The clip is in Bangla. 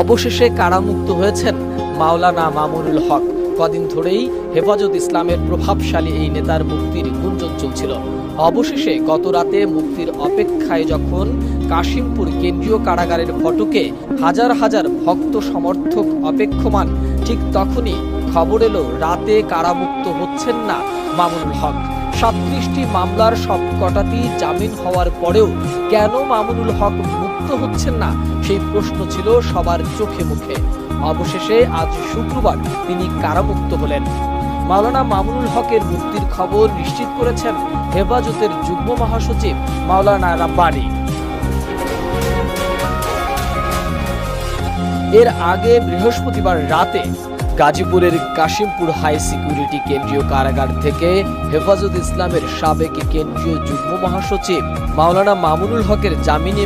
অবশেষে কারামুক্ত হয়েছেন মাওলানা মামুনুল হক। কদিন ধরেই হেফাজত ইসলামের প্রভাবশালী এই নেতার মুক্তির গুঞ্জন চলছিল। অবশেষে গত রাতে মুক্তির অপেক্ষায় যখন কাশিমপুর কেন্দ্রীয় কারাগারের ফটকে হাজার হাজার ভক্ত সমর্থক অপেক্ষমান, ঠিক তখনই খবর এলো রাতে কারামুক্ত হচ্ছেন না মামুনুল হক। 37টি মামলার সবকটাতেই জামিন হওয়ার পরেও কেন মামুনুল হক মুক্ত হচ্ছেন না, সেই প্রশ্ন ছিল সবার চোখে মুখে। অবশেষে আজ শুক্রবার তিনি কারামুক্ত হলেন। মাওলানা মামুনুল হকের মুক্তির খবর নিশ্চিত করেছেন হেফাজতের যুগ্ম মহাসচিব মাওলানা রাব্বানী। এর আগে বৃহস্পতিবার রাতে গাজীপুরের কাশিমপুর হাই সিকিউরিটি কেন্দ্রীয় কারাগার থেকে হেফাজত ইসলামের সাবেক কেন্দ্রীয় যুগ্ম মহাসচিব মাওলানা মামুনুল হকের জামিনে